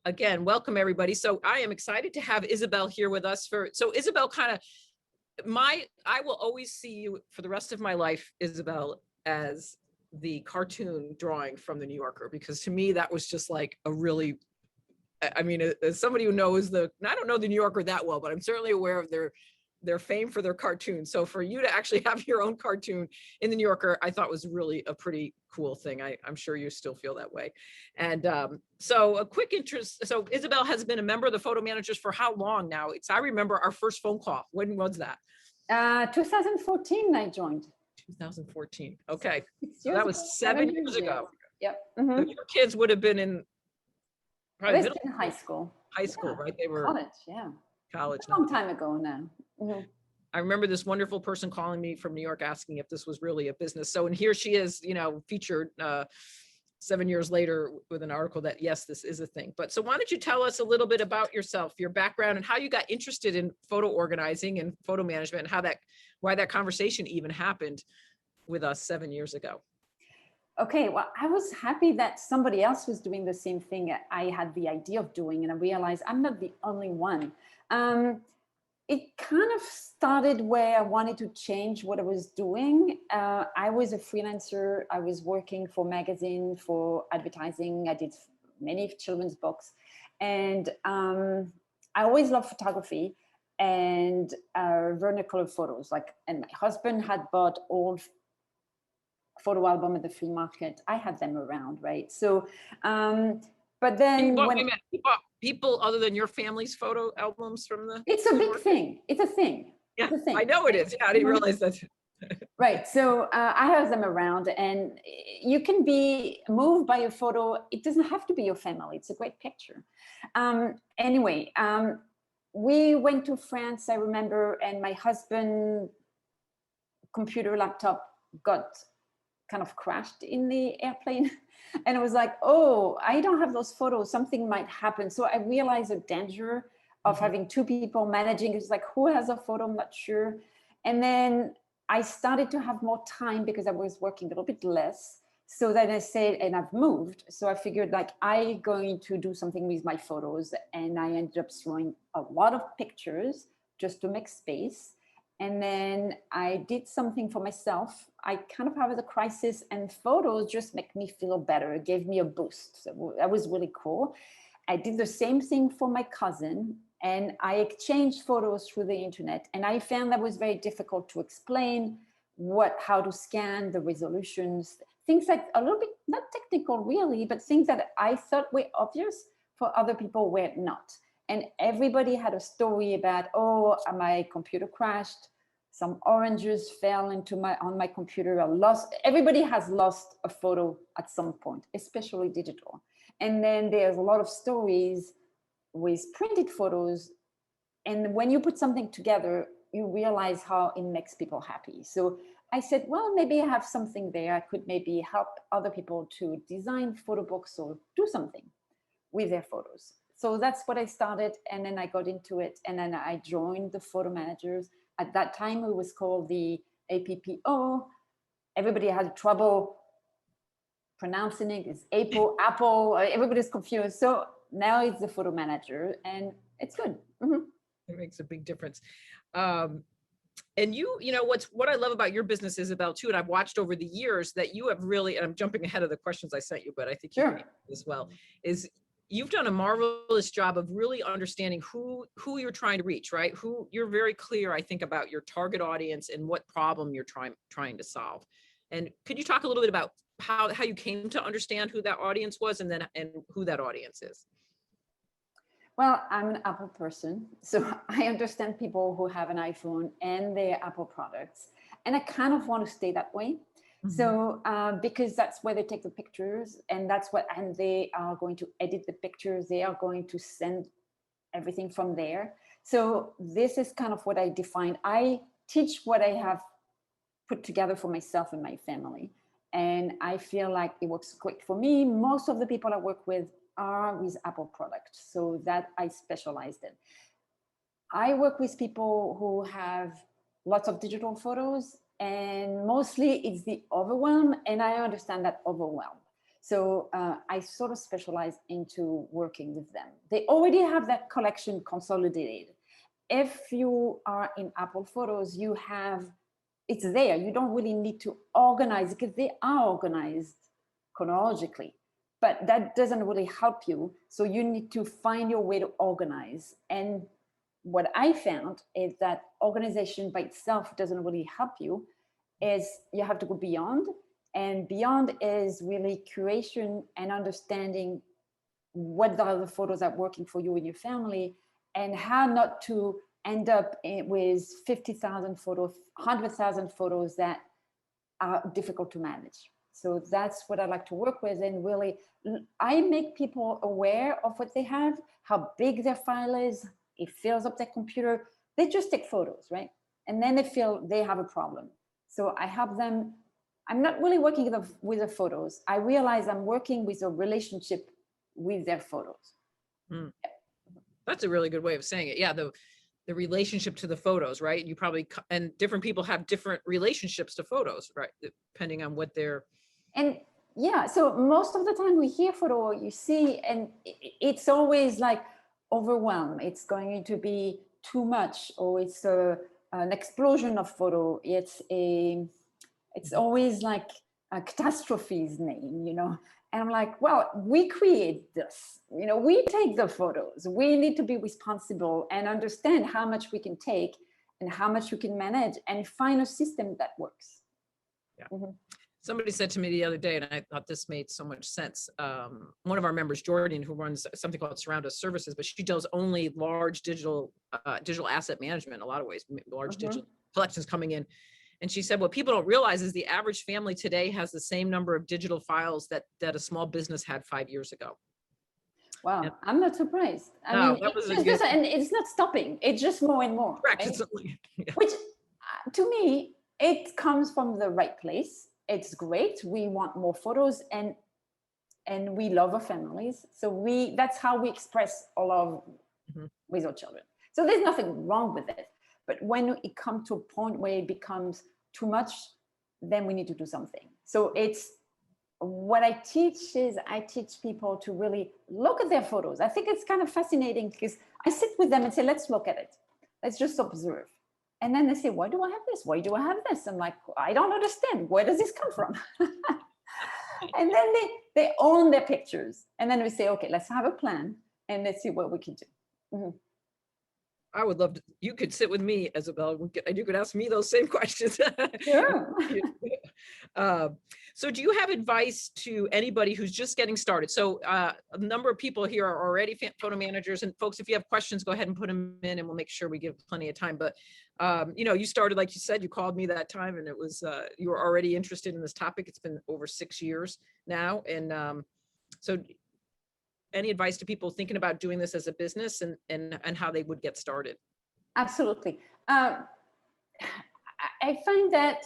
again, welcome everybody. So I am excited to have Isabelle here with us so Isabelle I will always see you for the rest of my life, Isabelle, as the cartoon drawing from the New Yorker, because to me, that was just like a really, I mean, as somebody who knows I don't know the New Yorker that well, but I'm certainly aware of their fame for their cartoons. So for you to actually have your own cartoon in the New Yorker, I thought was really a pretty cool thing. I'm sure you still feel that way. And so a quick interest. So Isabelle has been a member of the photo managers for how long now? I remember our first phone call. When was that? 2014, I joined. 2014. Okay. So that was 7 years ago. Yep. Mm-hmm. So your kids would have been in probably in high school. High school, right? They were college, yeah. College. A long time ago now. Mm-hmm. I remember this wonderful person calling me from New York asking if this was really a business. So, and here she is, featured 7 years later with an article that, yes, this is a thing. But so why don't you tell us a little bit about yourself, your background, and how you got interested in photo organizing and photo management, and why that conversation even happened with us 7 years ago. Okay, well, I was happy that somebody else was doing the same thing I had the idea of doing, and I realized I'm not the only one. It kind of started where I wanted to change what I was doing. I was a freelancer. I was working for magazine, for advertising. I did many children's books. And I always loved photography and vernacular photos. And my husband had bought old photo album at the flea market. I had them around, right? So, but then people other than your family's photo albums from the it's a big thing. It's a thing. Yeah, it's a thing. I know it is. Yeah, I didn't realize that. Right. So I have them around, and you can be moved by a photo. It doesn't have to be your family. It's a great picture. Anyway, we went to France, I remember, and my husband's computer laptop got kind of crashed in the airplane. And it was like, oh, I don't have those photos. Something might happen. So I realized the danger of having two people managing. It's like, who has a photo? I'm not sure. And then I started to have more time because I was working a little bit less. So then I said, and I've moved. So I figured I'm going to do something with my photos. And I ended up throwing a lot of pictures just to make space. And then I did something for myself. I kind of had a crisis, and photos just make me feel better. It gave me a boost. So that was really cool. I did the same thing for my cousin, and I exchanged photos through the internet. And I found that was very difficult to explain how to scan the resolutions, things like a little bit, not technical really, but things that I thought were obvious for other people were not. And everybody had a story about, oh, my computer crashed. Some oranges fell on my computer. Everybody has lost a photo at some point, especially digital. And then there's a lot of stories with printed photos. And when you put something together, you realize how it makes people happy. So I said, well, maybe I have something there. I could maybe help other people to design photo books or do something with their photos. So that's what I started, and then I got into it, and then I joined the photo managers. At that time, it was called the APPO. Everybody had trouble pronouncing it. It's Apple. Everybody's confused. So now it's the photo manager, and it's good. Mm-hmm. It makes a big difference. And what I love about your business, Isabelle, too, and I've watched over the years that you have really, and I'm jumping ahead of the questions I sent you, but I think you can as well, is you've done a marvelous job of really understanding who you're trying to reach, right? You're very clear, I think, about your target audience and what problem you're trying to solve. And could you talk a little bit about how you came to understand who that audience was and who that audience is? Well, I'm an Apple person, so I understand people who have an iPhone and their Apple products, and I kind of want to stay that way. Mm-hmm. So because that's where they take the pictures, and they are going to edit the pictures. They are going to send everything from there. So this is kind of what I define. I teach what I have put together for myself and my family, and I feel like it works great for me. Most of the people I work with are with Apple products, so that I specialized in. I work with people who have lots of digital photos, and mostly it's the overwhelm, and I understand that overwhelm. So I sort of specialize into working with them. They already have that collection consolidated. If you are in Apple Photos, you have, it's there. You don't really need to organize because they are organized chronologically, but that doesn't really help you. So you need to find your way to organize. And what I found is that organization by itself doesn't really help you, is you have to go beyond. And beyond is really curation and understanding what are the photos that are working for you and your family, and how not to end up with 50,000 photos, 100,000 photos that are difficult to manage. So that's what I like to work with. And really, I make people aware of what they have, how big their file is. It fills up their computer. They just take photos, right? And then they feel they have a problem. So I help them. I'm not really working with the photos. I realize I'm working with a relationship with their photos. Mm. That's a really good way of saying it. Yeah, the relationship to the photos, right? You probably, and different people have different relationships to photos, right? Depending on what they're. And yeah, so most of the time we hear photo, you see, and it's always like overwhelm. It's going to be too much, or it's an explosion of photo. It's always like a catastrophe's name, you know. And I'm like, well, we create this, you know, we take the photos. We need to be responsible and understand how much we can take and how much we can manage, and find a system that works. Yeah. Mm-hmm. Somebody said to me the other day, and I thought this made so much sense. One of our members, Jordan, who runs something called Surround Us Services, but she does only large digital asset management in a lot of ways, large digital collections coming in. And she said, what people don't realize is the average family today has the same number of digital files that a small business had 5 years ago. Wow, And I'm not surprised. I mean, that was and it's not stopping. It's just more and more. Correct. Right? Yeah. Which, to me, it comes from the right place. It's great. We want more photos, and we love our families. So that's how we express our love with our children. So there's nothing wrong with it. But when it comes to a point where it becomes too much, then we need to do something. So it's what I teach people to really look at their photos. I think it's kind of fascinating because I sit with them and say, let's look at it. Let's just observe. And then they say, why do I have this? Why do I have this? I'm like, I don't understand. Where does this come from? And then they own their pictures. And then we say, okay, let's have a plan and let's see what we can do. Mm-hmm. I would love to, you could sit with me, Isabelle, and you could ask me those same questions. Sure. So do you have advice to anybody who's just getting started? So a number of people here are already photo managers, and folks, if you have questions, go ahead and put them in and we'll make sure we give plenty of time. But you know, you started, like you said, you called me that time, and it was, you were already interested in this topic. It's been over 6 years now. And so any advice to people thinking about doing this as a business, and how they would get started? Absolutely. I find that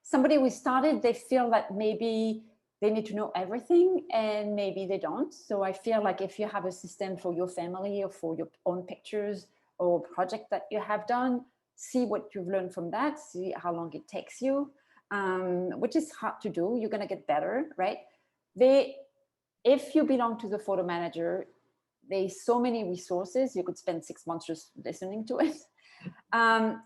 somebody who started, they feel that maybe they need to know everything, and maybe they don't. So I feel like if you have a system for your family or for your own pictures or project that you have done, see what you've learned from that, see how long it takes you, which is hard to do. You're going to get better, right? If you belong to the photo manager, there's so many resources. You could spend 6 months just listening to it.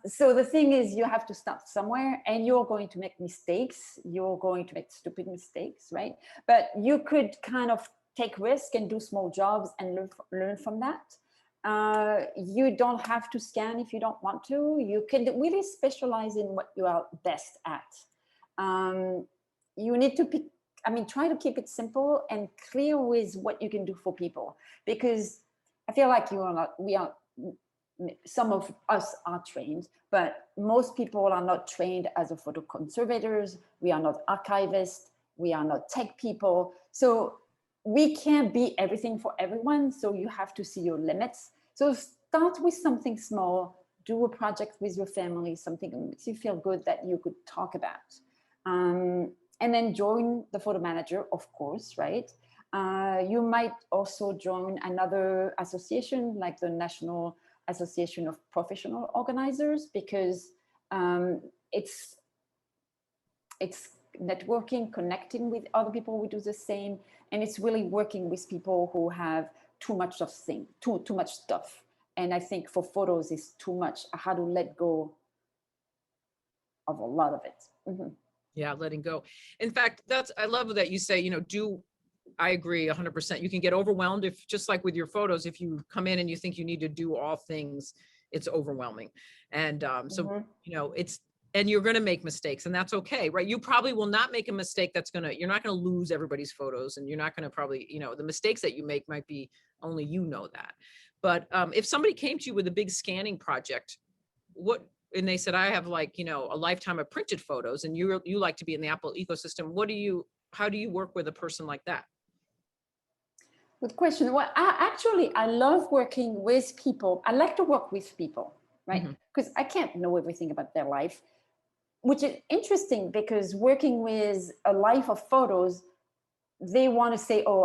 So the thing is, you have to start somewhere, and you're going to make mistakes. You're going to make stupid mistakes, right? But you could kind of take risk and do small jobs and learn from that. You don't have to scan if you don't want to. You can really specialize in what you are best at. You need to pick, try to keep it simple and clear with what you can do for people, because I feel like some of us are trained, but most people are not trained as a photo conservators. We are not archivists. We are not tech people. So we can't be everything for everyone. So you have to see your limits. So start with something small, do a project with your family, something that makes you feel good that you could talk about. And then join the photo manager, of course, right? You might also join another association like the National Association of Professional Organizers, because it's networking, connecting with other people who do the same. And it's really working with people who have too much of too much stuff. And I think for photos, it's too much. How to let go of a lot of it. Mm-hmm. Yeah, letting go. In fact, I love that you say, I agree 100%. You can get overwhelmed if, just like with your photos, if you come in and you think you need to do all things, it's overwhelming. And and you're going to make mistakes, and that's okay, right? You probably will not make a mistake you're not going to lose everybody's photos, and you're not going to probably, the mistakes that you make might be only that. But if somebody came to you with a big scanning project, and they said, I have a lifetime of printed photos, and you like to be in the Apple ecosystem, how do you work with a person like that? Good question. Well, I love working with people. I like to work with people, right? Because I can't know everything about their life, which is interesting because working with a life of photos, they want to say, oh,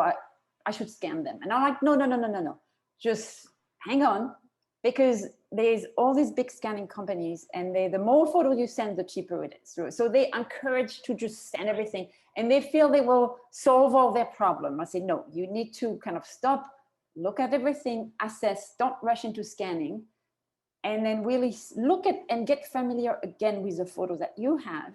I should scan them. And I'm like, no. Just hang on, because there's all these big scanning companies, and the more photos you send, the cheaper it is. So they encourage to just send everything, and they feel they will solve all their problem. I say, no, you need to kind of stop, look at everything, assess, don't rush into scanning, and then really look at and get familiar again with the photos that you have.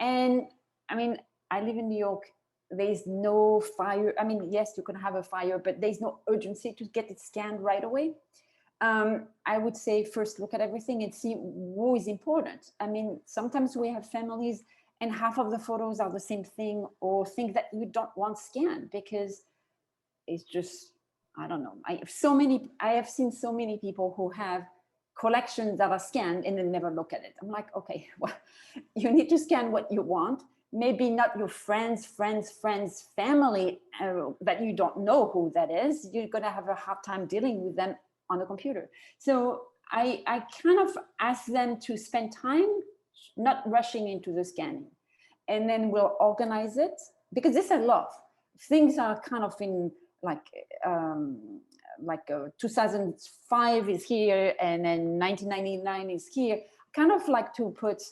And I mean, I live in New York. There's no fire. I mean, yes, you can have a fire, but there's no urgency to get it scanned right away. I would say first look at everything and see who is important. I mean, sometimes we have families and half of the photos are the same thing, or things that you don't want scanned because it's just, I don't know. I have seen so many people who have collections that are scanned and then never look at it. I'm like, okay, well, you need to scan what you want. Maybe not your friends, family that you don't know who that is. You're going to have a hard time dealing with them on the computer. So I kind of ask them to spend time not rushing into the scanning, and then we'll organize it, because this I love. Things are kind of in 2005 is here, and then 1999 is here. Kind of like to put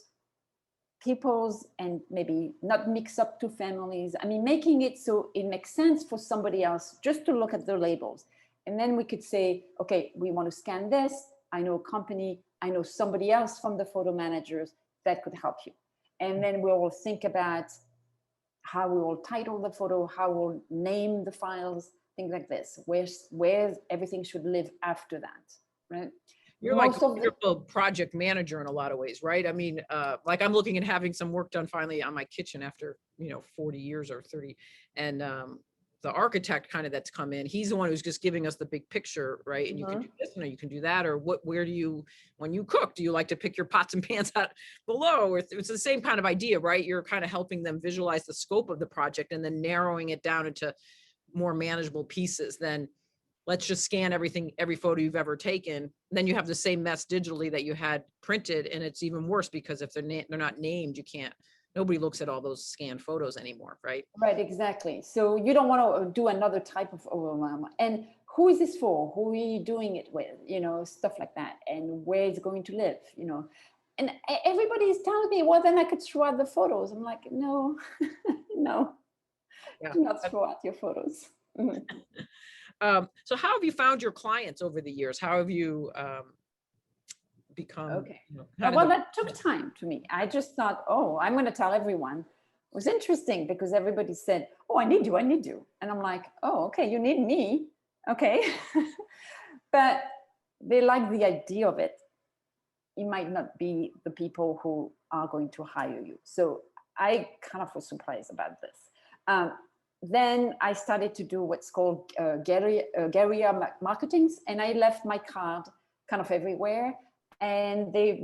people's and maybe not mix up two families. I mean, making it so it makes sense for somebody else just to look at the labels. And then we could say, okay, we want to scan this. I know a company, I know somebody else from the photo managers that could help you. And then we'll think about how we will title the photo, how we'll name the files, things like this, where everything should live after that, right? You're like a wonderful project manager in a lot of ways, right? I mean, like I'm looking at having some work done finally on my kitchen after, 40 years or 30. And the architect kind of that's come in, he's the one who's just giving us the big picture, right? And you can do this, you can do that. Or where do you, when you cook, do you like to pick your pots and pans out below? Or it's the same kind of idea, right? You're kind of helping them visualize the scope of the project and then narrowing it down into more manageable pieces. Then let's just scan every photo you've ever taken. Then you have the same mess digitally that you had printed. And it's even worse because if they're not named, nobody looks at all those scanned photos anymore, right? Right, exactly. So you don't want to do another type of overwhelm. And who is this for? Who are you doing it with? Stuff like that. And where it's going to live, And everybody is telling me, well, then I could throw out the photos. I'm like, no, no, do not throw out your photos. So how have you found your clients over the years? How have you become? Okay. Well, that took time to me. I just thought, oh, I'm going to tell everyone. It was interesting because everybody said, oh, I need you. And I'm like, oh, okay, you need me. Okay. But they like the idea of it. It might not be the people who are going to hire you. So I kind of was surprised about this. Then I started to do what's called guerrilla marketing, and I left my card kind of everywhere. And they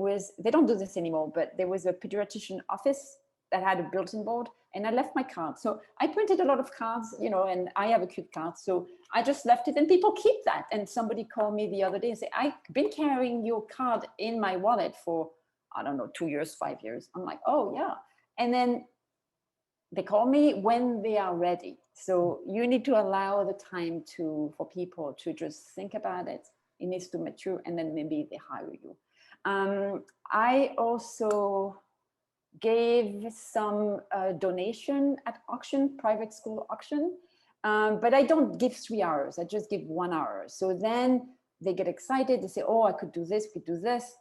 don't do this anymore, but there was a pediatrician office that had a built-in board, and I left my card. So I printed a lot of cards, and I have a cute card. So I just left it, and people keep that. And somebody called me the other day and said, I've been carrying your card in my wallet for, I don't know, 2 years, 5 years. I'm like, oh yeah. And then they call me when they are ready. So you need to allow the time for people to just think about it. It needs to mature, and then maybe they hire you. I also gave some donation at auction, private school auction. But I don't give 3 hours, I just give 1 hour. So then they get excited, they say, oh, I could do this, could do this.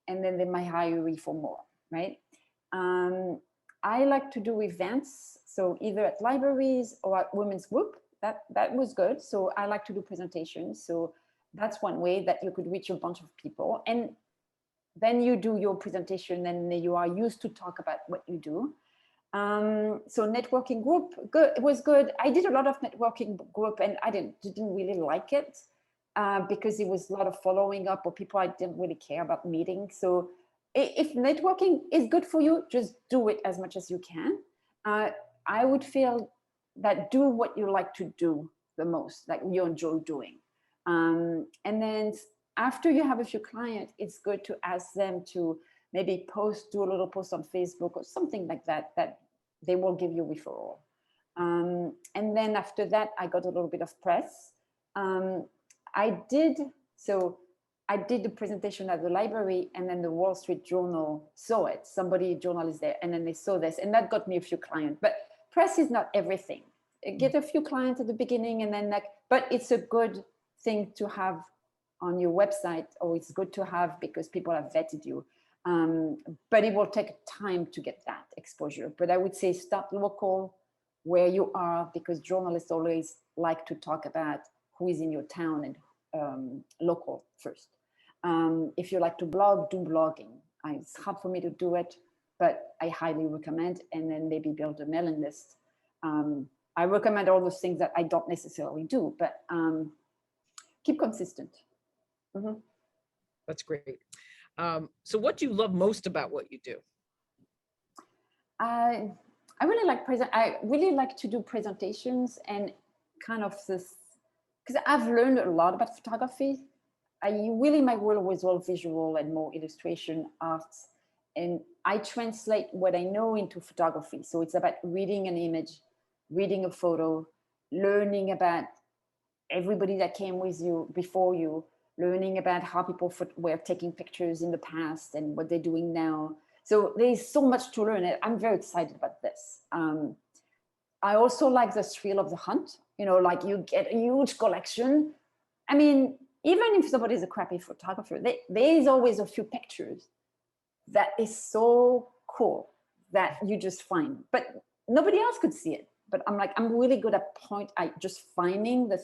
And then they might hire me for more, right? I like to do events. So either at libraries or at women's group, that was good. So I like to do presentations. So that's one way that you could reach a bunch of people. And then you do your presentation and you are used to talk about what you do. So networking group, good. It was good. I did a lot of networking group and I didn't really like it because it was a lot of following up or people I didn't really care about meeting. So if networking is good for you, just do it as much as you can. I would feel that do what you like to do the most, like you enjoy doing. And then after you have a few clients, it's good to ask them to maybe do a little post on Facebook or something like that, that they will give you referral. And then after that, I got a little bit of press. I did the presentation at the library and then the Wall Street Journal saw it. Journalist there, and then they saw this and that got me a few clients. But press is not everything. Get a few clients at the beginning and then but it's a good thing to have on your website, or it's good to have because people have vetted you. But it will take time to get that exposure. But I would say start local where you are, because journalists always like to talk about who is in your town and local first. If you like to blog, do blogging. It's hard for me to do it, but I highly recommend, and then maybe build a mailing list. I recommend all those things that I don't necessarily do, but keep consistent. Mm-hmm. That's great. So what do you love most about what you do? I really like to do presentations and kind of this, because I've learned a lot about photography. My world was all visual and more illustration arts, and I translate what I know into photography. So it's about reading an image, reading a photo, learning about everybody that came with you before you, learning about how people were taking pictures in the past and what they're doing now. So there's so much to learn. I'm very excited about this. I also like the thrill of the hunt. Like you get a huge collection. I mean, even if somebody's a crappy photographer, there's always a few pictures that is so cool that you just find, but nobody else could see it. But I'm really good at just finding the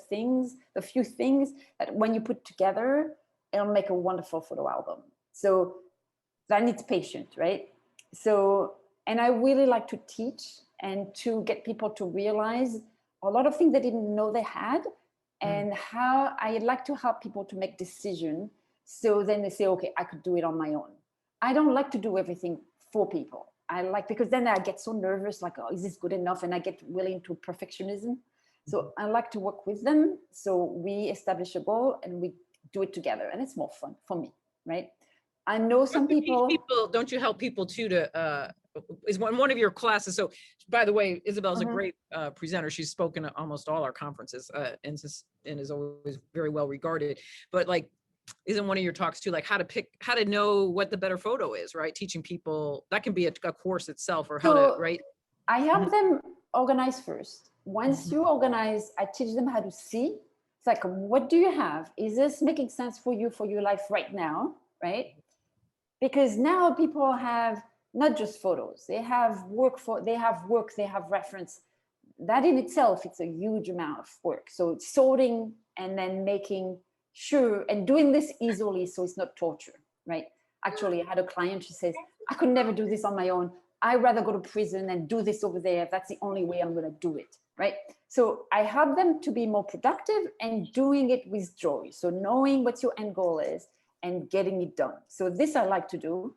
few things that when you put together, it'll make a wonderful photo album. So that needs patience, right? So, and I really like to teach and to get people to realize a lot of things they didn't know they had, and how I like to help people to make decisions. So then they say, okay, I could do it on my own. I don't like to do everything for people. Because then I get so nervous, like, oh, is this good enough? And I get really into perfectionism. So I like to work with them. So we establish a goal and we do it together, and it's more fun for me, right? I know some people. Don't you help people too to, is one of your classes. So by the way, Isabelle's a great presenter. She's spoken at almost all our conferences and is always very well regarded. But like, isn't one of your talks too, like how to know what the better photo is, right? Teaching people, that can be a course itself, or how to, right? I help them organize first. Once you organize, I teach them how to see. It's like, what do you have? Is this making sense for you, for your life right now, right? Because now people have not just photos, they have they have reference. That in itself, it's a huge amount of work. So it's sorting and then making sure and doing this easily, so it's not torture, right? Actually, I had a client, she says, I could never do this on my own. I'd rather go to prison and do this over there. That's the only way I'm going to do it, right? So I help them to be more productive and doing it with joy. So knowing what your end goal is and getting it done. So this I like to do.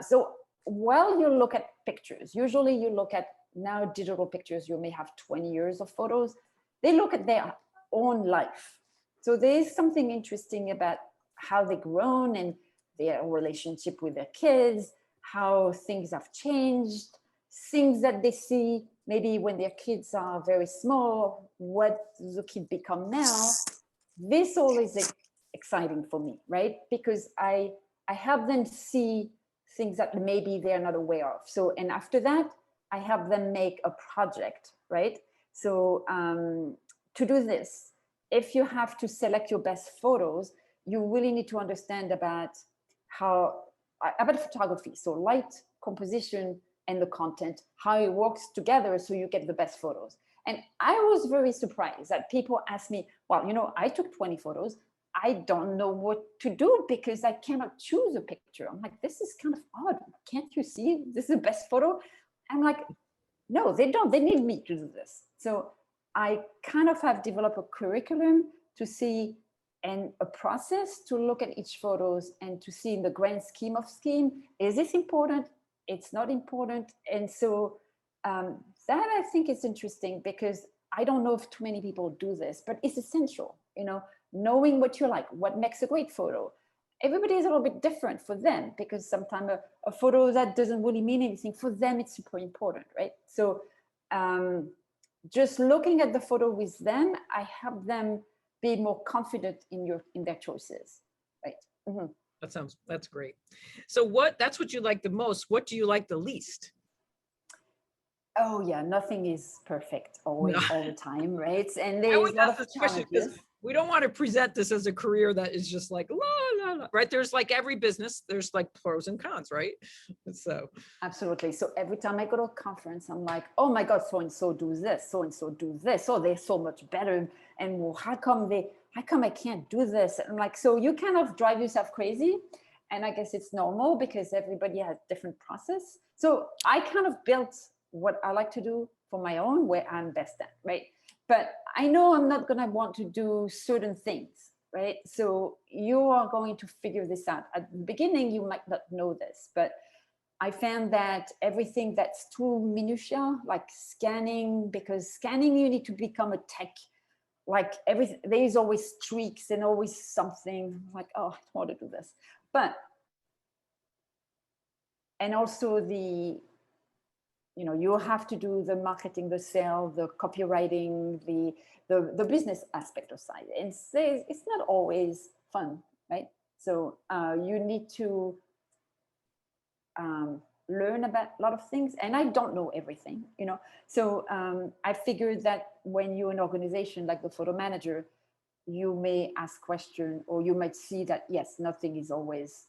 So while you look at pictures, usually you look at now digital pictures, you may have 20 years of photos. They look at their own life. So there is something interesting about how they've grown and their relationship with their kids, how things have changed, things that they see maybe when their kids are very small, what the kid become now. This all is exciting for me, right? Because I help them see things that maybe they're not aware of. So, and after that, I help them make a project, right? So to do this, if you have to select your best photos, you really need to understand about photography. So light, composition, and the content, how it works together so you get the best photos. And I was very surprised that people ask me, well, I took 20 photos. I don't know what to do because I cannot choose a picture. I'm like, this is kind of odd. Can't you see this is the best photo? I'm like, no, they don't. They need me to do this. So I kind of have developed a curriculum to see and a process to look at each photos and to see in the grand scheme, is this important? It's not important. And so that I think is interesting because I don't know if too many people do this, but it's essential, knowing what you like, what makes a great photo. Everybody is a little bit different for them because sometimes a photo that doesn't really mean anything, for them, it's super important, right? So just looking at the photo with them, I help them be more confident in their choices, right? Mm-hmm. That's great. So that's what you like the most. What do you like the least? Oh yeah, nothing is perfect always, all the time, right? And I there's would a lot ask of this question challenges. we don't want to present this as a career that is just like la, la, la, right? There's like every business, there's like pros and cons, right? So absolutely. So every time I go to a conference, I'm like, oh my God, so and so do this, so and so do this. Oh, they're so much better. And well, how come I can't do this? And I'm like, so you kind of drive yourself crazy. And I guess it's normal because everybody has different process. So I kind of built what I like to do for my own, where I'm best at, right? But I know I'm not going to want to do certain things, right? So you are going to figure this out. At the beginning, you might not know this, but I found that everything that's too minutiae, like scanning, because scanning, you need to become a tech, like everything, there's always streaks and always something like, oh, I don't want to do this. But, and also you have to do the marketing, the sale, the copywriting, the business aspect of side. And it's not always fun, right? So you need to learn about a lot of things. And I don't know everything, So I figured that when you're an organization like the photo manager, you may ask questions or you might see that, yes, nothing is always,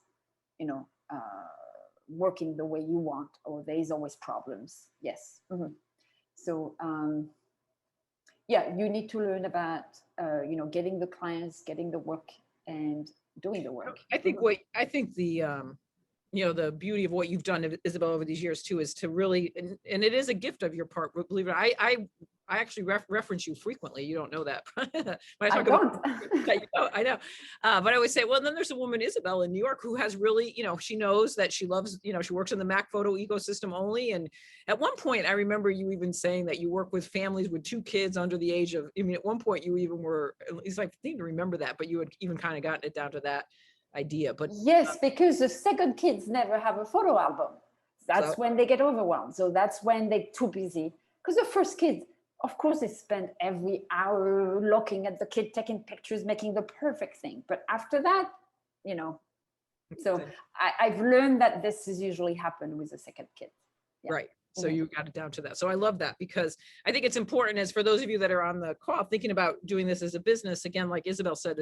working the way you want, or there is always problems. Yes. Mm-hmm. So you need to learn about getting the clients, getting the work, and doing the work. I think the beauty of what you've done, Isabelle, over these years too, is to really, and it is a gift of your part, believe it. I actually reference you frequently. You don't know that. When I talk about, I know. But I always say, well, then there's a woman, Isabelle, in New York, who has really, she knows that she loves, she works in the Mac photo ecosystem only. And at one point, I remember you even saying that you work with families with 2 kids under the age of, at one point you even were, at least I think to remember that, but you had even kind of gotten it down to that idea. But yes, because the second kids never have a photo album. That's when they get overwhelmed. So that's when they're too busy. Because the first kids, of course, they spend every hour looking at the kid, taking pictures, making the perfect thing. But after that, so I've learned that this is usually happen with the second kid. Yeah. Right. So you got it down to that. So I love that, because I think it's important, as for those of you that are on the call thinking about doing this as a business, again, like Isabelle said,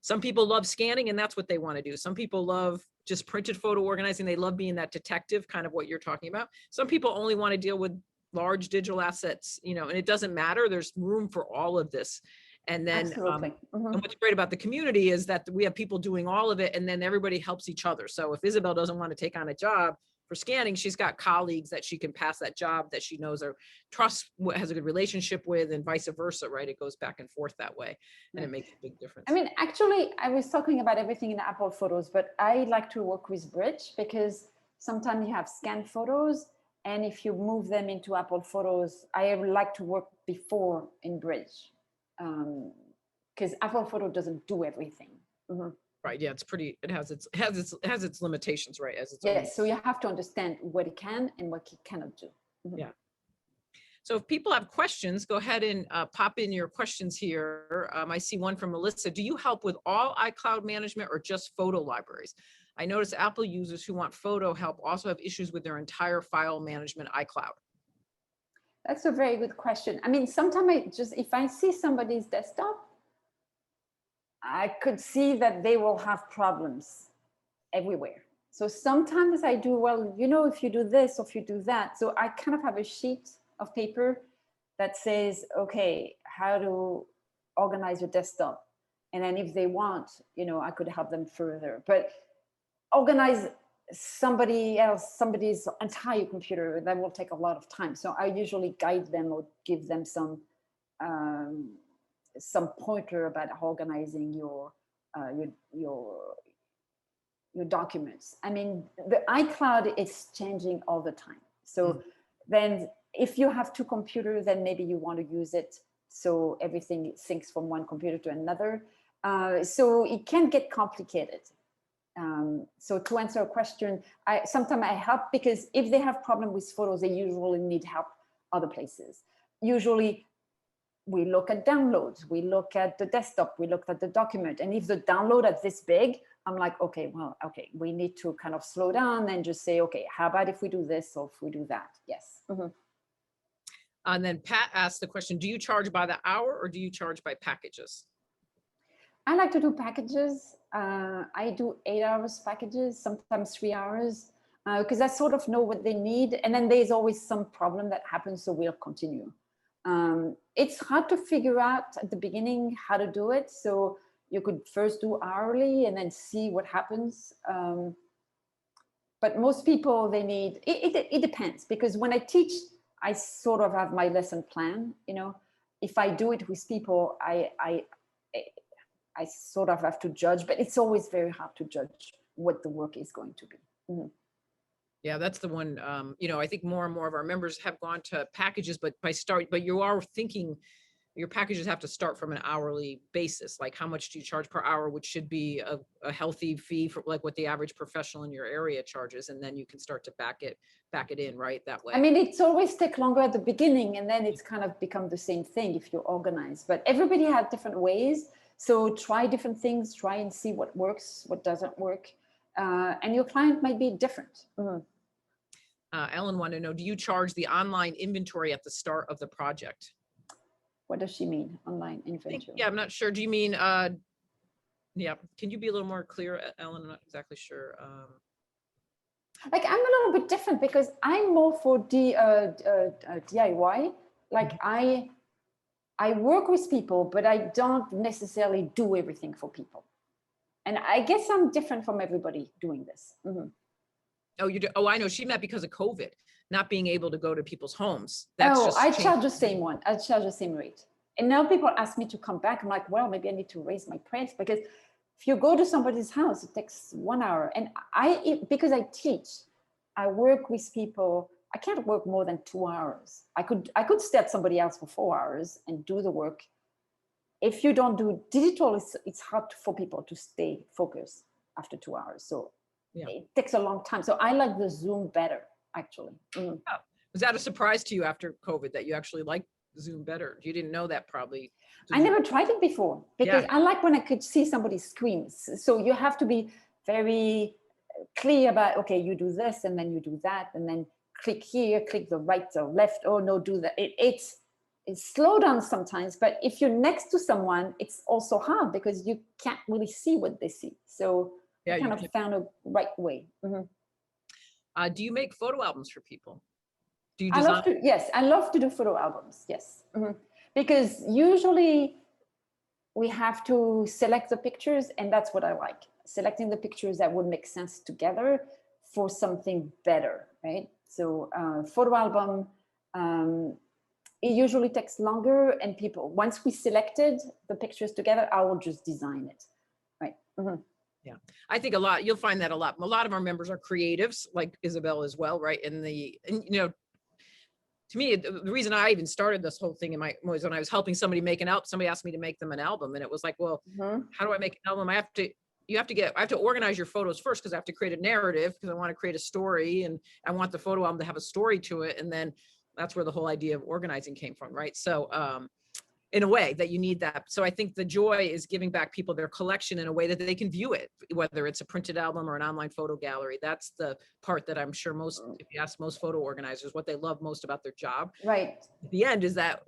some people love scanning and that's what they want to do. Some people love just printed photo organizing. They love being that detective, kind of what you're talking about. Some people only want to deal with large digital assets, and it doesn't matter. There's room for all of this. And then and what's great about the community is that we have people doing all of it, and then everybody helps each other. So if Isabelle doesn't want to take on a job for scanning, she's got colleagues that she can pass that job, that she knows or trusts, has a good relationship with, and vice versa, right? It goes back and forth that way, and it makes a big difference. I mean, actually, I was talking about everything in Apple Photos, but I like to work with Bridge, because sometimes you have scanned photos, and if you move them into Apple Photos, I like to work before in Bridge, because Apple Photo doesn't do everything. Right. Yeah, it has its limitations, right? As its own. So you have to understand what it can and what it cannot do. Yeah. So if people have questions, go ahead and pop in your questions here. I see one from Melissa. Do you help with all iCloud management or just photo libraries? I notice Apple users who want photo help also have issues with their entire file management iCloud. That's a very good question. I mean, sometimes if I see somebody's desktop, I could see that they will have problems everywhere. So sometimes I do, well, if you do this or if you do that. So I kind of have a sheet of paper that says, okay, how to organize your desktop. And then if they want, I could help them further. But organize somebody's entire computer, that will take a lot of time. So I usually guide them or give them some pointer about organizing your documents. I mean, the iCloud is changing all the time. So then if you have two computers, then maybe you want to use it so everything syncs from one computer to another. So it can get complicated. So to answer a question, sometimes I help, because if they have problem with photos, they usually need help other places. Usually we look at downloads, we look at the desktop, we look at the document. And if the download is this big, I'm like, okay, we need to kind of slow down and just say, okay, how about if we do this or if we do that? Yes. And then Pat asked the question, do you charge by the hour or do you charge by packages? I like to do packages. I do 8 hours packages, sometimes 3 hours, because I sort of know what they need. And then there's always some problem that happens, so we'll continue. It's hard to figure out at the beginning how to do it. So you could first do hourly and then see what happens. But most people, they need, it depends, because when I teach, I sort of have my lesson plan. If I do it with people, I sort of have to judge, but it's always very hard to judge what the work is going to be. Yeah, that's the one. I think more and more of our members have gone to packages, but you are thinking your packages have to start from an hourly basis. Like, how much do you charge per hour, which should be a healthy fee for like what the average professional in your area charges, and then you can start to back it in right that way. I mean, it's always take longer at the beginning, and then it's kind of become the same thing if you're organized. But everybody has different ways. So try different things, try and see what works, what doesn't work. And your client might be different. Ellen wanted to know, do you charge the online inventory at the start of the project? What does she mean, online inventory? Yeah, I'm not sure. Do you mean, yeah, can you be a little more clear, Ellen? I'm not exactly sure. Like, I'm a little bit different because I'm more for DIY. Like, I work with people, but I don't necessarily do everything for people. And I guess I'm different from everybody doing this. Oh, you do? Oh, I know. She meant because of COVID, not being able to go to people's homes. I charge the same one. I charge the same rate. And now people ask me to come back. I'm like, well, maybe I need to raise my price, because if you go to somebody's house, it takes 1 hour. And because I teach, I work with people. I can't work more than 2 hours. I could stay at somebody else for 4 hours and do the work. If you don't do digital, it's hard for people to stay focused after 2 hours. So it takes a long time. So I like the Zoom better, actually. Oh, was that a surprise to you after COVID that you actually liked Zoom better? You didn't know that probably. I never tried it before, because I like when I could see somebody's screens. So you have to be very clear about, okay, you do this and then you do that, and then click here, click the right or left. Oh no, do that. It's slow down sometimes, but if you're next to someone, it's also hard because you can't really see what they see. So I kind of found a right way. Do you make photo albums for people? Do you design? Yes, I love to do photo albums. Yes, because usually we have to select the pictures, and that's what I like. Selecting the pictures that would make sense together for something better, right? So photo album, it usually takes longer, and people, once we selected the pictures together, I will just design it, right? Yeah, I think you'll find that a lot of our members are creatives, like Isabelle as well, right? And to me, the reason I even started this whole thing was when I was helping somebody make an album. Somebody asked me to make them an album, and it was like, well, how do I make an album? I have to organize your photos first, because I have to create a narrative, because I want to create a story, and I want the photo album to have a story to it. And then that's where the whole idea of organizing came from, right? So in a way that you need that. So I think the joy is giving back people their collection in a way that they can view it, whether it's a printed album or an online photo gallery. That's the part that I'm sure most, if you ask most photo organizers what they love most about their job, Right. at the end is that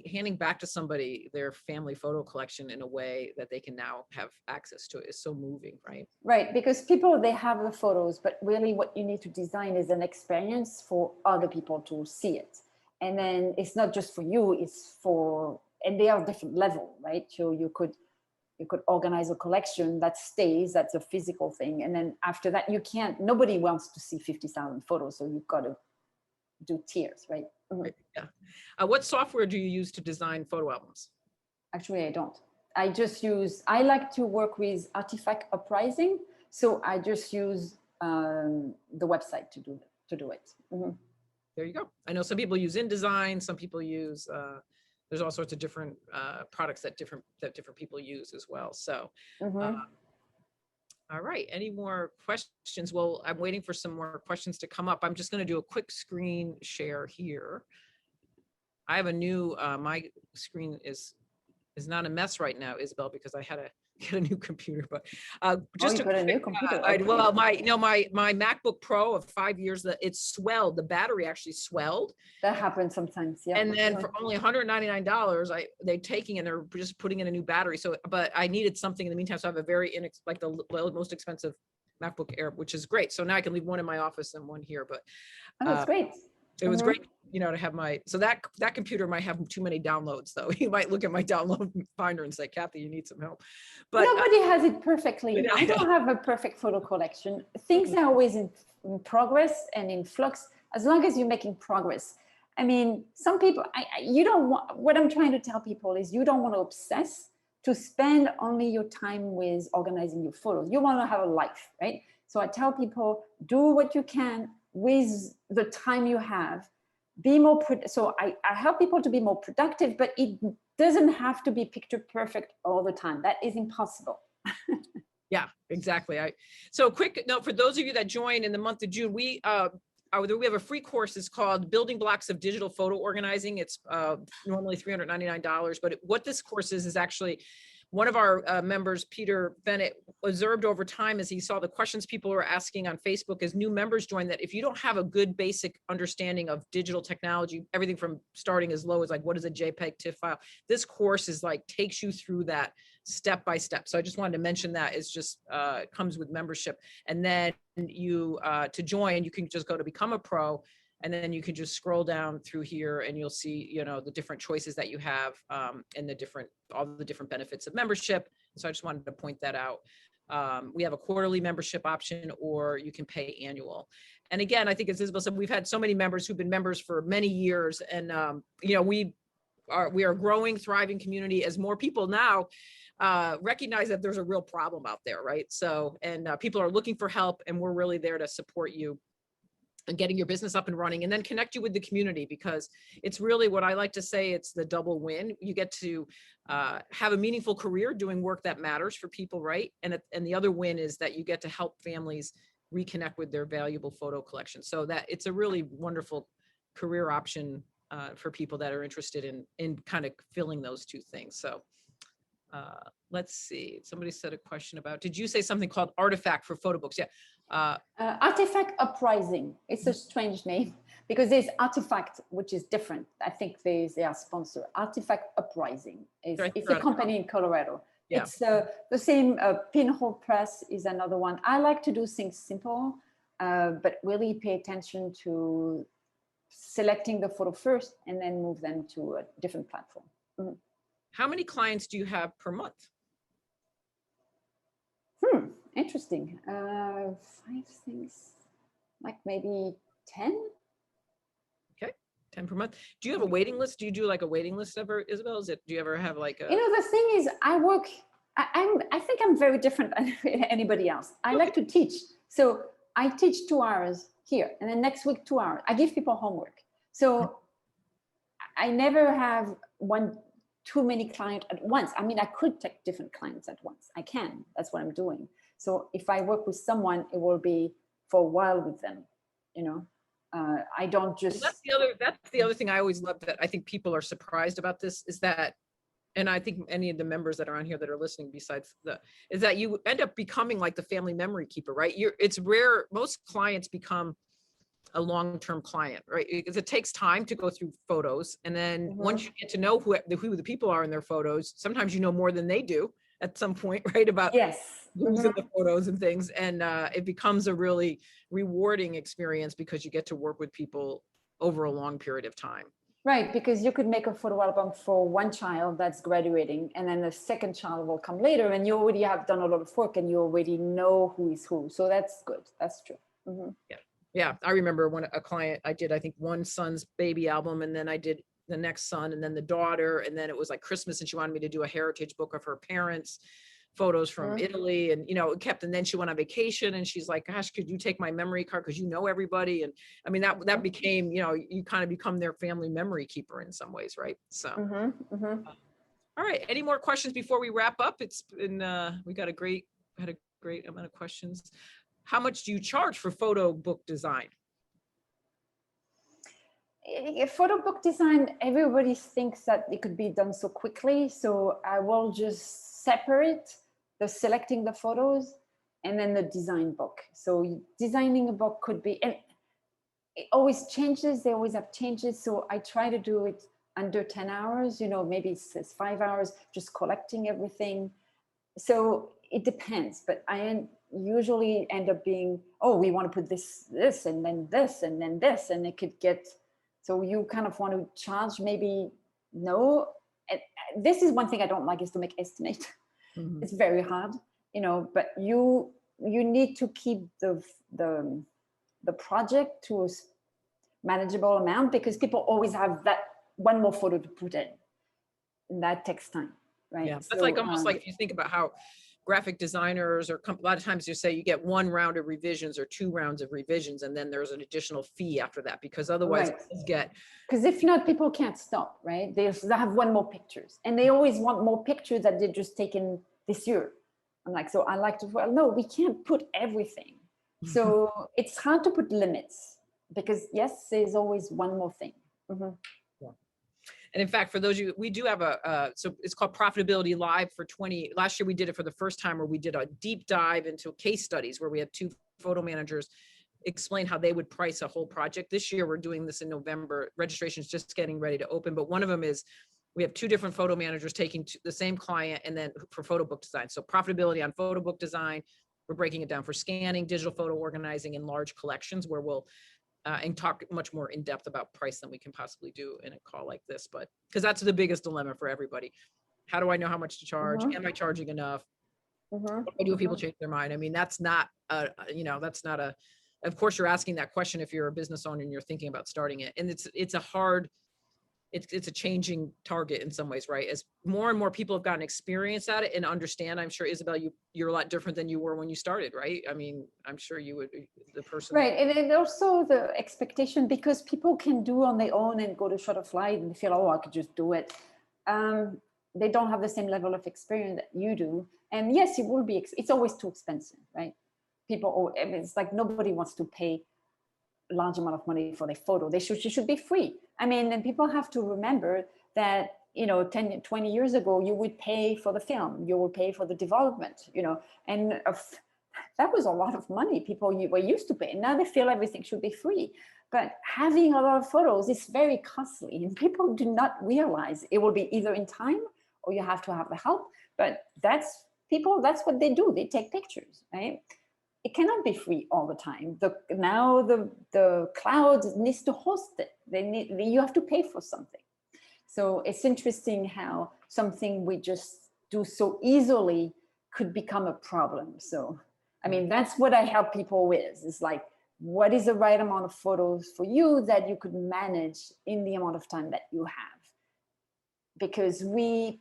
handing back to somebody their family photo collection in a way that they can now have access to it is so moving, right? Right, because people, they have the photos, but really what you need to design is an experience for other people to see it. And then it's not just for you, it's for, and they are different level, right? So you could organize a collection that stays, that's a physical thing. And then after that, nobody wants to see 50,000 photos. So you've got to do tiers, right? Mm-hmm. Right. Yeah. What software do you use to design photo albums? Actually, I don't. I like to work with Artifact Uprising. So I just use the website to do it. Mm-hmm. There you go. I know some people use InDesign, some people use, there's all sorts of different products that different people use as well. So, all right. Any more questions? Well, I'm waiting for some more questions to come up. I'm just going to do a quick screen share here. I have a new, my screen is not a mess right now, Isabelle, because I had to get a new computer, but just a new computer. Okay. well, my MacBook Pro of 5 years, it swelled. The battery actually swelled. That happens sometimes. Yeah. And then for only $199, they're taking and they're just putting in a new battery. So, but I needed something in the meantime. So I have a very like the most expensive MacBook Air, which is great. So now I can leave one in my office and one here. But that's great. It was great, to have so that computer might have too many downloads though. You might look at my download finder and say, Kathy, you need some help. But nobody has it perfectly. I don't have a perfect photo collection. Things are always in progress and in flux, as long as you're making progress. I mean, some people, you don't want, what I'm trying to tell people is you don't want to obsess to spend only your time with organizing your photos. You want to have a life, right? So I tell people, do what you can with the time you have, be more, so I help people to be more productive, but it doesn't have to be picture perfect all the time. That is impossible. Yeah, exactly. So quick note for those of you that join in the month of June, we have a free course. It's called Building Blocks of Digital Photo Organizing. It's normally $399, but what this course is actually one of our members, Peter Bennett, observed over time as he saw the questions people were asking on Facebook as new members join, that if you don't have a good basic understanding of digital technology, everything from starting as low as like, what is a JPEG TIFF file? This course is like, takes you through that step by step. So I just wanted to mention that it's just comes with membership. And then you, to join, you can just go to Become a Pro. And then you can just scroll down through here and you'll see, the different choices that you have and all the different benefits of membership. So I just wanted to point that out. We have a quarterly membership option, or you can pay annual. And again, I think as Isabelle said, we've had so many members who've been members for many years, and we are a growing, thriving community as more people now recognize that there's a real problem out there, right? So, and people are looking for help, and we're really there to support you and getting your business up and running, and then connect you with the community, because it's really what I like to say, it's the double win. You get to have a meaningful career doing work that matters for people, right? And the other win is that you get to help families reconnect with their valuable photo collection. So that it's a really wonderful career option for people that are interested in kind of filling those two things. So let's see, somebody said a question about, did you say something called Artifact for photo books? Yeah. Artifact Uprising. It's a strange name because there's Artifact, which is different. I think they are sponsored. Artifact Uprising it's a company in Colorado. Yeah. It's the same. Pinhole Press is another one. I like to do things simple, but really pay attention to selecting the photo first and then move them to a different platform. Mm-hmm. How many clients do you have per month? Interesting. 5 things, like maybe 10. Okay, 10 per month. Do you have a waiting list? Do you do like a waiting list ever, Isabelle? Do you ever have like a? The thing is, I think I'm very different than anybody else. I like to teach. So I teach 2 hours here, and then next week 2 hours. I give people homework. So I never have too many clients at once. I mean, I could take different clients at once. I can. That's what I'm doing. So if I work with someone, it will be for a while with them, I don't Well, just, that's the other thing I always love that I think people are surprised about this is that, and I think any of the members that are on here that are listening besides is that you end up becoming like the family memory keeper, right? It's rare. Most clients become a long-term client, right? Because it takes time to go through photos. And then once you get to know who the people are in their photos, sometimes you know more than they do at some point, right? About yes. who's in the photos and things. And it becomes a really rewarding experience because you get to work with people over a long period of time. Right, because you could make a photo album for one child that's graduating, and then the second child will come later, and you already have done a lot of work and you already know who is who. So that's good. That's true. Yeah. Yeah. I remember when a client, I did, I think one son's baby album, and then I did the next son and then the daughter. And then it was like Christmas and she wanted me to do a heritage book of her parents, photos from Italy. And, it kept, and then she went on vacation and she's like, gosh, could you take my memory card? Cause you know everybody. And I mean, that became, you kind of become their family memory keeper in some ways. Right. So, all right. Any more questions before we wrap up? It's been, we had a great amount of questions. How much do you charge for photo book design? Photo book design, everybody thinks that it could be done so quickly. So I will just separate the selecting the photos and then the design book. So designing a book could be, and it always changes. They always have changes. So I try to do it under 10 hours, maybe it's 5 hours, just collecting everything. So it depends, but I usually end up being, we want to put this, and then this, and then this, and it could get, so you kind of want to charge maybe, no. And this is one thing I don't like is to make estimate. It's very hard, but you need to keep the project to a manageable amount because people always have that one more photo to put in, and that takes time, right? Yeah, that's like almost like if you think about how graphic designers or a lot of times you say you get one round of revisions or 2 rounds of revisions, and then there's an additional fee after that because otherwise because if not, people can't stop, right? They have one more pictures, and they always want more pictures that they're just taken this year. I'm like, so I like to, well, no, we can't put everything. So it's hard to put limits because yes, there's always one more thing. And in fact, for those of you, we do have so it's called Profitability Live for last year we did it for the first time where we did a deep dive into case studies where we had 2 photo managers explain how they would price a whole project. This year, we're doing this in November. Registration is just getting ready to open, but one of them is we have 2 different photo managers taking the same client and then for photo book design. So profitability on photo book design, we're breaking it down for scanning, digital photo organizing, and large collections where we'll and talk much more in depth about price than we can possibly do in a call like this, but because that's the biggest dilemma for everybody. How do I know how much to charge? Am I charging enough? What do I do if people change their mind? I mean, that's not of course you're asking that question if you're a business owner and you're thinking about starting it. And it's a hard, it's a changing target in some ways, right? As more and more people have gotten experience at it and understand, I'm sure, Isabelle, you're a lot different than you were when you started, right? I mean, I'm sure you would be the person. Right, and also the expectation, because people can do on their own and go to Shutterfly and feel, I could just do it. They don't have the same level of experience that you do. And yes, it will be, it's always too expensive, right? It's like nobody wants to pay large amount of money for their photo. It should be free. I mean, and people have to remember that 10, 20 years ago, you would pay for the film, you would pay for the development, and that was a lot of money people were used to pay. Now they feel everything should be free. But having a lot of photos is very costly, and people do not realize it will be either in time or you have to have the help. But that's what they do. They take pictures, right? It cannot be free all the time. Now the cloud needs to host it. You have to pay for something. So it's interesting how something we just do so easily could become a problem. So, I mean, that's what I help people with. It's like, what is the right amount of photos for you that you could manage in the amount of time that you have? Because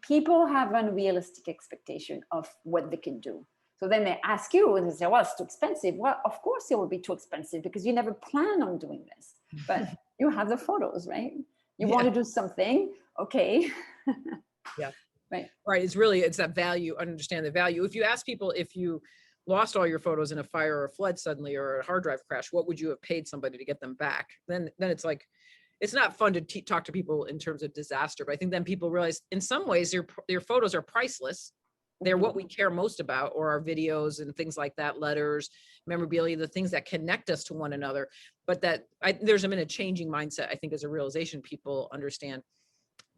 people have unrealistic expectation of what they can do. So then they ask you and they say, well, it's too expensive. Well, of course it will be too expensive because you never plan on doing this, but you have the photos, right? You want to do something, okay. Yeah. Right. Right. It's that value, understand the value. If you ask people, if you lost all your photos in a fire or a flood suddenly, or a hard drive crash, what would you have paid somebody to get them back? Then it's like, it's not fun to talk to people in terms of disaster, but I think then people realize in some ways your photos are priceless. They're what we care most about, or our videos and things like that, letters, memorabilia, the things that connect us to one another. But there's been a changing mindset, I think, as a realization. People understand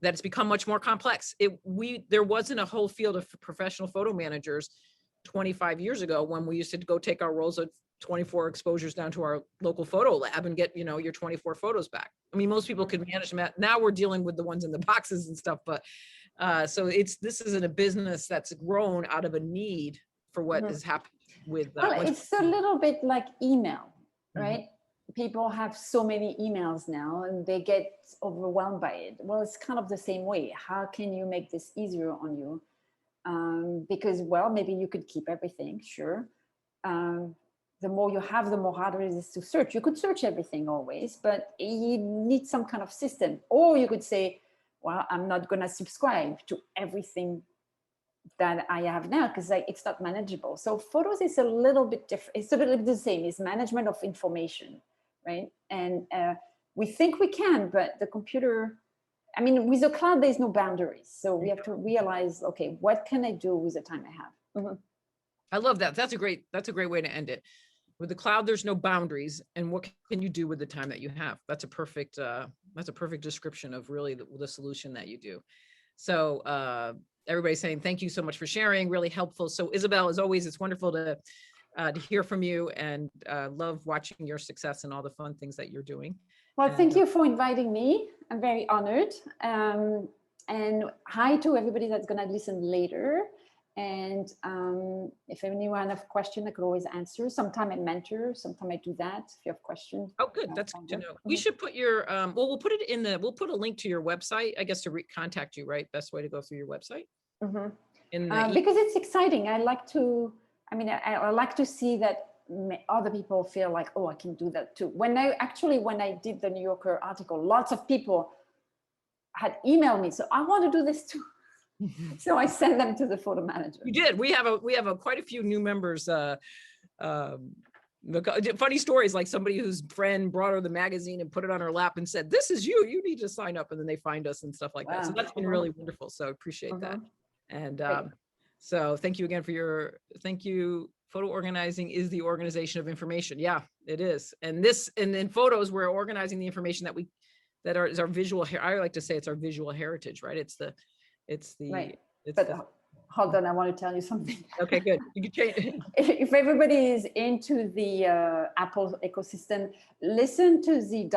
that it's become much more complex. There wasn't a whole field of professional photo managers 25 years ago, when we used to go take our rolls of 24 exposures down to our local photo lab and get, your 24 photos back. I mean, most people could manage them. Now we're dealing with the ones in the boxes and stuff, but so this isn't a business that's grown out of a need for what has happened with. Well, it's a little bit like email, right? People have so many emails now and they get overwhelmed by it. Well, it's kind of the same way. How can you make this easier on you? Because, well, maybe you could keep everything, sure. The more you have, the more harder it is to search. You could search everything always, but you need some kind of system. Or you could say, well, I'm not going to subscribe to everything that I have now because it's not manageable. So photos is a little bit different. It's a little bit the same. It's management of information, right? And we think we can, but the computer, I mean, with the cloud, there's no boundaries. So we have to realize, okay, what can I do with the time I have? I love that. That's a great way to end it. With the cloud, there's no boundaries, and what can you do with the time that you have? That's a perfect description of really the solution that you do. So everybody's saying thank you so much for sharing, really helpful. So Isabelle, as always, it's wonderful to hear from you, and love watching your success and all the fun things that you're doing. Well, thank you for inviting me. I'm very honored. And hi to everybody that's going to listen later. And if anyone have a question, I could always answer. Sometime I mentor, sometime I do that. If you have questions. Oh, good. That's good to know. We should put your, we'll put it in we'll put a link to your website, I guess, to contact you, right? Best way to go through your website. Because it's exciting. I like to see that other people feel like, oh, I can do that too. When I did the New Yorker article, lots of people had emailed me. So I want to do this too. So I send them to the photo manager. You did. We have quite a few new members. Funny stories, like somebody whose friend brought her the magazine and put it on her lap and said, "This is you. You need to sign up." And then they find us and stuff like that. So that's been really wonderful. So I appreciate that. And so thank you again for thank you. Photo organizing is the organization of information. Yeah, it is. And in photos, we're organizing the information that is our visual. I like to say it's our visual heritage, right? Hold on, I want to tell you something. Okay, good. You can change. If everybody is into the Apple ecosystem, listen to the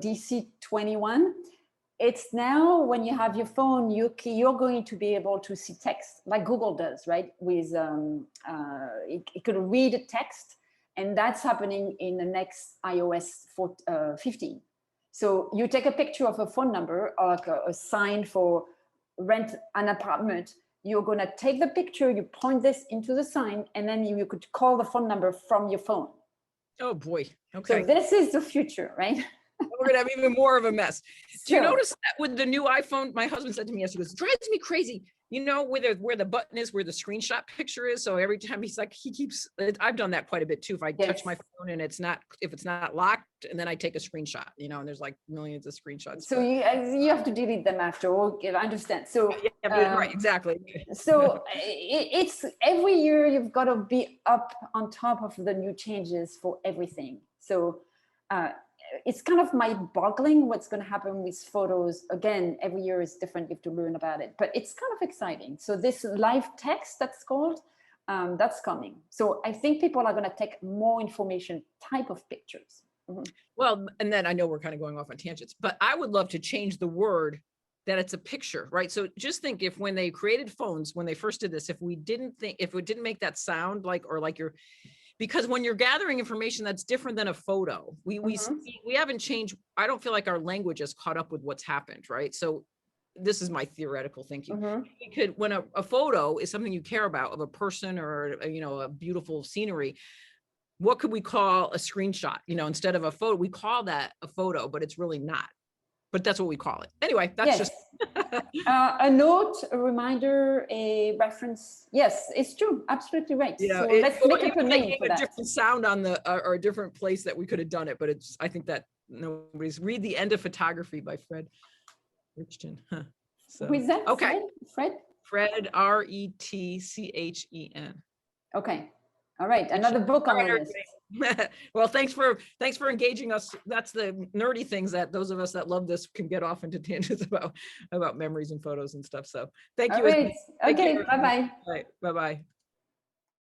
DC21. It's now, when you have your phone, you're going to be able to see text like Google does, right? With it could read text, and that's happening in the next iOS 15. So you take a picture of a phone number or like a sign for rent an apartment. You're going to take the picture, you point this into the sign, and then you could call the phone number from your phone. Oh boy. Okay. So this is the future, right? We're gonna have even more of a mess. Do you notice that with the new iPhone? My husband said to me yesterday, he goes, "It drives me crazy. Where the button is, where the screenshot picture is. So every time he's like, I've done that quite a bit too. If I touch my phone and if it's not locked, and then I take a screenshot, and there's like millions of screenshots. So you have to delete them after. Okay, I understand. So right, exactly. So it's every year you've got to be up on top of the new changes for everything. So it's kind of mind-boggling what's going to happen with photos. Again, every year is different. You have to learn about it, but it's kind of exciting. So this live text, that's called, that's coming. So I think people are going to take more information type of pictures. Well, and then I know we're kind of going off on tangents, but I would love to change the word that it's a picture, right? So just think, if when they created phones, when they first did this, if it didn't make that sound because when you're gathering information that's different than a photo, we haven't changed. I don't feel like our language has caught up with what's happened, right? So this is my theoretical thinking. When a photo is something you care about of a person or a beautiful scenery, what could we call a screenshot? Instead of a photo, we call that a photo, but it's really not. but that's what we call it. Anyway, that's Yes. just A note, a reminder, a reference. Yes, it's true. Absolutely right. you know, So let's make up a even name making for a that. different sound on the or a different place that we could have done it, but it's I think that nobody's read The End of Photography by Fred Richton. Huh. So Who is that? okay. Fred? Fred Retchen. Okay. All right. Another book on All the right, list. everybody. Well, thanks for engaging us. That's the nerdy things that those of us that love this can get off into tangents about memories and photos and stuff. So thank All you. right. Thank you, Okay. everyone. Bye-bye. All right. Bye-bye.